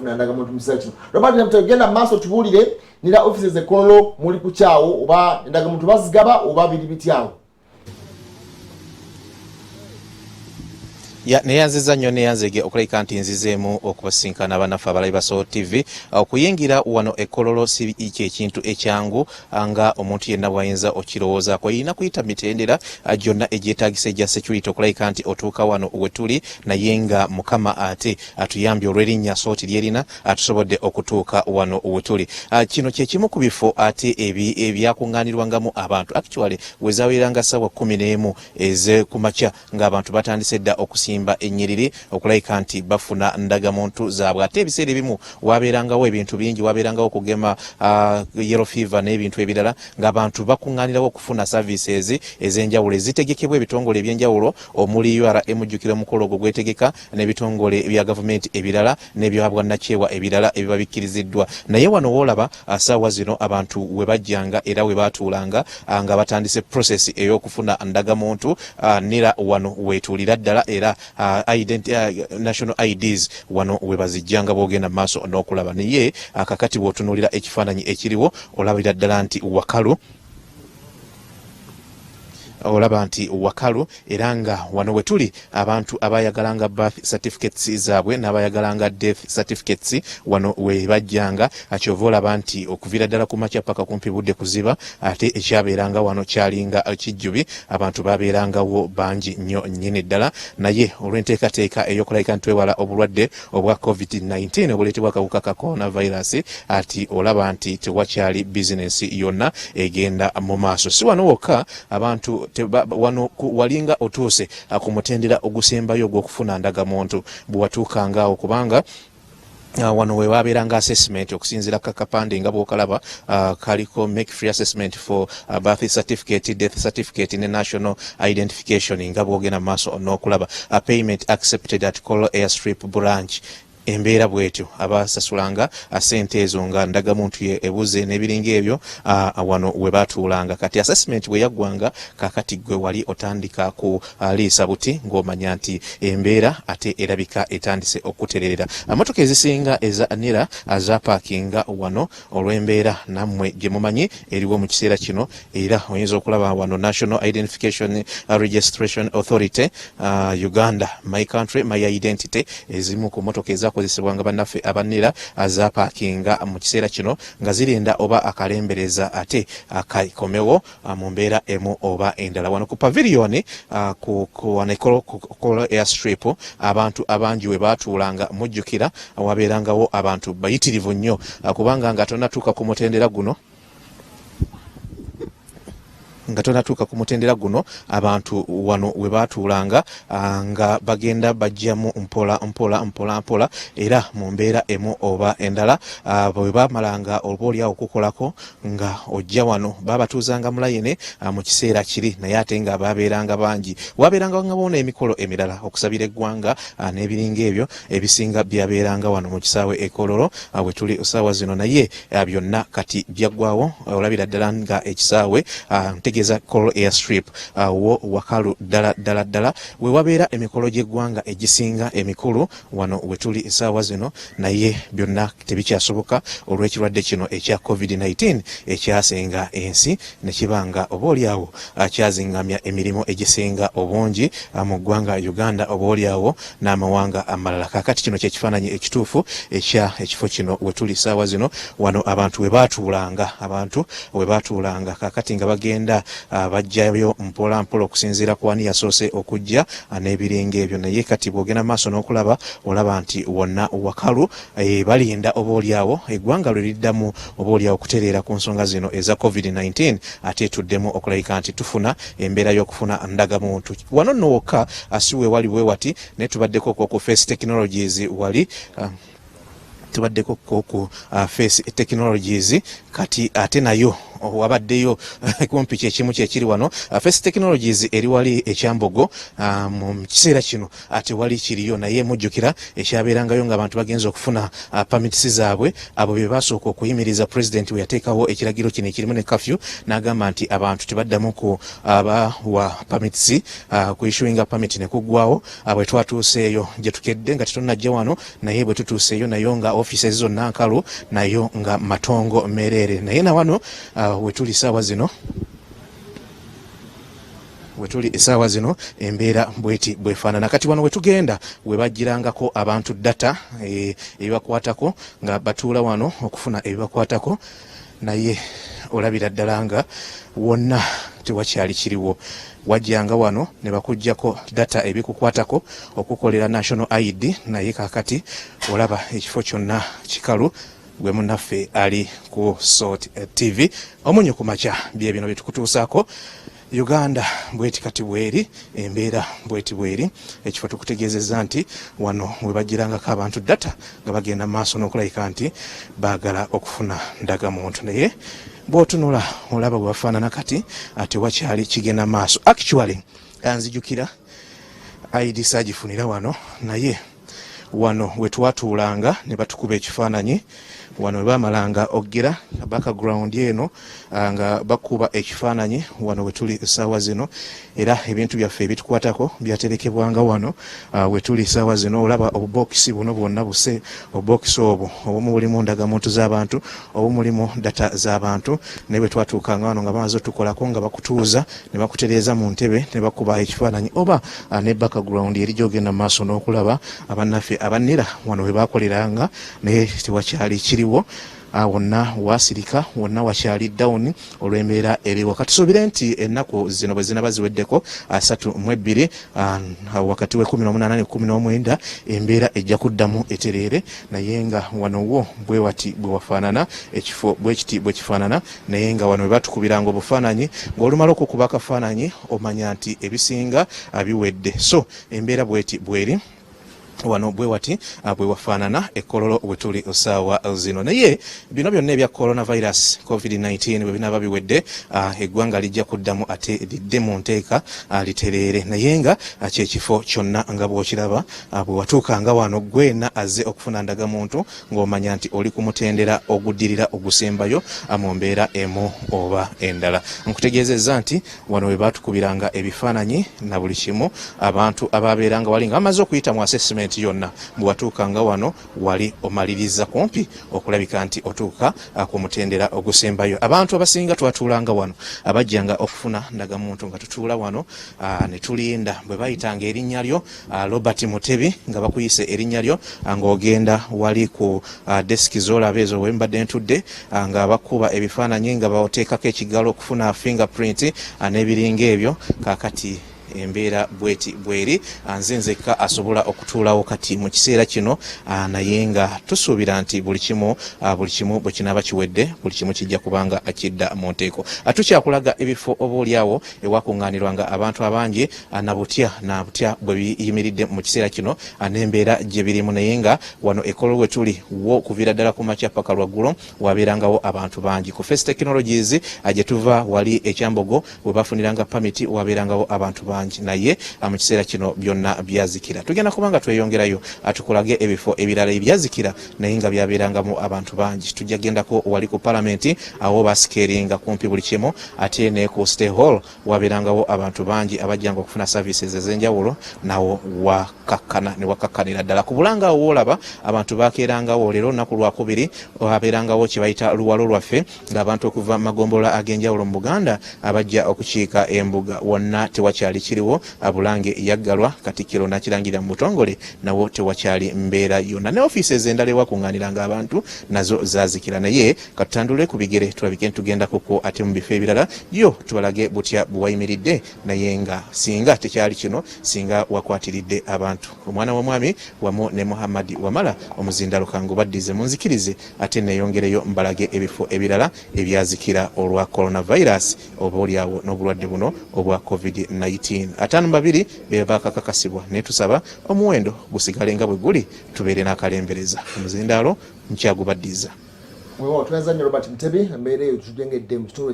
eby'okufuna ndagamuntu mu kiseera kino. Robert tugenda maaso tubuulire NIRA offices Kololo muli ku kyawo oba endagamuntu bazigaba oba biri bityawo. Ya neyanziza nnyo neyanzege okuleka nti nzizeemu okubasinkana abanafu abalabi ba Soul TV okuyingira wano ekololo si ekintu ekyangu nga omuntu yenna bwayinza okirowoozaako yina kuyita mitendera gyonna egyetaagisa egya security okuleka nti otuuka wano wetuli naye nga mukama ate atuyambye olw'erinnya Soul lyerina atusobodde okutuuka wano wetuli. Kino kye kimu ku bifo ate ebyakuŋŋaanirwangamu abantu actually wezaawiranga ssaawa 11 ez'ekumakya ng'abantu batandise dda okusimba ennyiriri okulayika nti bafuna ndagamuntu zaabwe. Ate ebiseera ebimu wabeerangawo ebintu bingi, wabeerangawo okugema yellow fever n'ebintu ebirala ng'abantu bakuŋŋaanirawo okufuna services ez'enjawulo ezitegekebwa ebitongole ebyenjawulo omuli URA emujjukira omukolo ogwo gwetegeka n'ebitongole ebya gavumenti ebirala n'ebya bwannakyewa ebirala ebiba bikkiriziddwa. Naye wano woolaba ssaawa zino abantu we bajjanga era we baatuulanga nga batandise process ey'okufuna ndagamuntu NIRA wano weetuulira ddala era national IDs wano we bazijjanga boogenda maaso n'okulaba. Naye kakati bw'otunuulira ekifaananyi ekiriwo olabira ddala nti wakalu olaba nti wakalu era nga wano wetuli abantu abayagalanga birth certificates zaabwe n'abayagalanga death certificates wano we bajjanga. Kyova olaba nti okuviira ddala ku makya paka kumpi budde kuziba ate ekyabeeranga wano kyalinga kijjubi, abantu babeerangawo bangi nnyo nnyini ddala. Naye olw'enteekateeka ey'okulayika nti twewala obulwadde obwa COVID-19 obuleetebwa akawuka ka coronavirus ati olaba nti tewakyali bizinensi yonna egenda mu maaso. Si wano wokka abantu wano walinga otuuse ku mutendera ogusembayo ogw'okufuna ndagamuntu bwe watuukangaawo kubanga wano we wabeeranga assessment okusinziira kakapande nga bw'okalaba kaliko make free assessment for birth certificate, death certificate ne national identification nga bw'ogenda mu maaso n'okulaba payment accepted at Kololo airstrip branch. Embeera bwetyo abasasulanga sente ezo nga ndagamuntu ebuze n'ebiringa ebyo wano we baatuulanga. Kati assessment bwe yaggwanga kakati gwe wali otandika ku liisa buti ng'omanya nti embeera ate erabika etandise okutererera. Emotoka ezisinga eza NIRA azapaakinga wano olw'embeera nammwe gye mumanyi eriwo mu kiseera kino, era oyinza okulaba wano National Identification Registration Authority Uganda, My Country My Identity, ezimu ku motoka kozesebwanga bannaffe aba NIRA azapaakinga mu kiseera kino nga zirinda oba akalembereza ate akaikomewo mu mbeera emu oba endala. Wano ku pavilion ku Kololo airstrip abantu abangi we baatuulanga mujjukira wabeerangawo abantu bayitirivu nnyo kubanga nga tonatuuka ku mutendera guno abantu wano we baatuulanga nga bagenda bajjamu mpola era mu mbeera emu oba endala. Bwe bamalanga oboolyawo okukolako nga ojja wano babatuuzanga mu layini mu kiseera kiri, naye ate nga babeeranga bangi. Wabeeranga ngaboona emikolo emirala okusabira eggwanga n'ebiringa ebyo ebisinga byabeeranga wano mu kisaawe Kololo we tuli ssaawa zino, naye byonna kati byaggwawo. Olabira ddala nga ekisaawe geza Kololo airstrip wo wakalu ddala we wabeera emikolo gy'eggwanga egisinga emikulu wano we tuli essaawa zino, naye byonna tebikyasoboka olw'ekirwadde kino ekya COVID-19 ekyasenga ensi ne kibanga oboolyawo kyazingamya emirimu egisinga obungi mu ggwanga Uganda oboolyawo n'amawanga amalala. Kakati kino kyekifaananyi ekituufu ekifo kino we tuli essaawa zino wano abantu we baatuulanga kakati nga bagenda bajjayo mpola okusinziira ku ani yasoose okujja n'ebiringa ebyo. Naye kati bw'ogenda maaso n'okulaba olaba nti wonna wakalu balinda oboolyawo eggwanga lwe liddamu oboolyawo okutereera ku nsonga zino eza COVID-19 ate tuddemu okulayika nti tufuna embeera y'okufuna ndagamuntu. Wano nno wokka si we wali bwe wati naye tubaddeko ku face technologies wali tubaddeko ku face technologies kati ate nayo wabaddeyo kumpi kyekimu kyekiri wano First Technologies eri wali ekyambogo mu kiseera kino ate wali kiriyo naye mujjukira ekyabeerangayo ng'abantu bagenza okufuna permits zaabwe abo be basooka okuyimiriza president we yateekawo ekiragiro kino ekirimu ne curfew n'agamba nti abantu tebaddamu ku wa permits ku issuing permit ne kuggwawo bwe twatuuseeyo gye tukedde nga tetunnajja wano naye bwe tutuuseeyo nayo nga offices zonna nkalu nayo nga matongo merere naye na wano wetuli essaawa zino embeera bweti bwefaanana kati wano wetugenda webajjirangako abantu data ebibakwatako nga batuula wano okufuna ebibakwatako naye olabira ddala nga wonna tewakyali kiriwo wajjanga wano ne bakuggyako data ebikukwatako okukolera national ID naye kakati olaba ekifo kyonna kikalu gwe munnaffe ali ku Salt TV omunyo ku makya bye bino byetukutuusaako Uganda bweti kati bweri embeera bweti bweri ekifo tukutegeezezza nti wano webajjirangako abantu data nga bagenda maaso n'okulayika nti baagala okufuna ndaga muntu naye bw'otunula olaba bwe bafaanana kati ate wakyali kigenda maaso actually nzijukira ID saagifunira wano naye wano wetwatuulanga ne batukuba ekifaananyi wano webamalanga ogera background eno nga bakuba ekifaananyi wano wetuli essaawa zino era ebintu byaffe ebitukwatako byaterekebwanga wano wetuli essaawa zino olaba obubokisi buno bwonna buse obubokisi obwo obumu bulimu ndagamuntu z'abantu obumu mulimu data z'abantu naye bwe twatuukanga wano nga bamaze otukolako nga bakutuuza ne bakutereeza mu ntebe ne bakuba ekifaananyi oba ne background eri gy'ogenda mu maaso n'okulaba abannaffe aba NIRA wano we baakoleranga naye tewakyali kiriwo wonna wasirika wonna wakyali down olw'embeera eriwo katusuubire nti ennaku zino bwe zinaba ziweddeko 32 wakati we 18 ne 19 embeera ejja kuddamu etereere naye nga wano wo bwe wati bwe wafaanana ekifo bwe kiti bwe kifaanana naye nga wano we batukubiranga obufaananyi ng'olumala okukuba akafaananyi omanya nti ebisinga biwedde so embeera bweti bweri wano bwe wati bwe wafaanana ekkololo wetuli essaawa zino naye bino byonna ebya coronavirus COVID-19 bwe binaba biwedde eggwanga lijja kuddamu ate lidde mu nteeka litereere naye nga kyekifo kyonna nga bw'okiraba bwe watuukanga wano gwena azze okufuna ndagamuntu ng'omanya nti oli ku mutendera oguddirira ogusembayo mu mbeera emu oba endala nkutegeezezza nti wano we baatukubiranga ebifaananyi na buli kimu abantu ababeeranga wali nga bamaze okuyita mu assessment yonna bwe watuukanga wano wali omaliriza kumpi okulabika nti otuuka ku mutendera ogusembayo abantu abasinga twatuulanga wano abajjanga okufuna ndagamuntu nga tutuula wano ne tulinda bwe bayitanga erinnya lyo Robert Mutebi nga bakuyise erinnya lyo ng'ogenda wali ku desiki z'olaba ezo we mbadde ntudde nga bakuba ebifaananyi nga baoteekako ekigalo okufuna fingerprint n'ebiringa ebyo kakati embeera bweti bweri nze nzekka asobola okutuulawo kati mu kiseera kino naye nga tusuubira nti buli kimu bwe kinaaba kiwedde buli kimu kijja kubanga akidda mu nteeko tukyakulaga ebifo obaoliawo ewakuŋŋaanirwanga abantu abangi nabutya bwe biyimiridde mu kiseera kino n'embeera gye birimu naye nga wano ekkololo we tuli wo okuviira ddala ku makya paka lwaggulo wabeerangawo abantu bangi ku First Technologies gye tuva wali ekyambogo we bafuniranga pamiti wabeerangawo abantu bangi naye mu kiseera kino byonna byazikira tugenda kubanga tweyongerayo atukulage ebifo ebirala ebyazikira naye nga byabeerangamu abantu bangi tujja gendako wali ku palamenti awo basikeringa kumpi buli kimu ate ne ku Stay Hall wabeerangawo abantu bangi abajjanga okufuna services ez'enjawulo nawo wakakkanira ddala ku bulanga awo olaba abantu bakeerangawo leero olunaku lwakubiri wabeerangawo kye bayita luwalo lwaffe ng'abantu okuva magombolola ag'enjawulo mu Buganda abajja okukiika embuga wonna tewakyali kiriwo Bulange yaggalwa Katikkiro nakirangirira mu butongole nawo tewakyali mbeera yonna ne offices endala ewakuŋŋaaniranga abantu nazo zaazikira naye katutandule ku bigere tulabike ntugenda kuko ate mu bifo ebirala yo tubalage butya bwayimiridde naye nga singa tekyali kino singa wakwatiridde abantu omwana w'omwami wamu ne Muhammad Wamala omuzindalo kangu baddize munzikirize ate neeyongereyo mbalage ebifo ebirala ebyazikira olwa coronavirus oba oliawo n'obulwadde buno obwa COVID-19 ataano babiri be bakakakasibwa ne tusaba omuwendo gusigale nga bwe guli tubeere n'akalembereza omuzindalo nkyagubaddiza Mwewo tunaanza Robert Mtebi mbere tutujengedde mu kitolo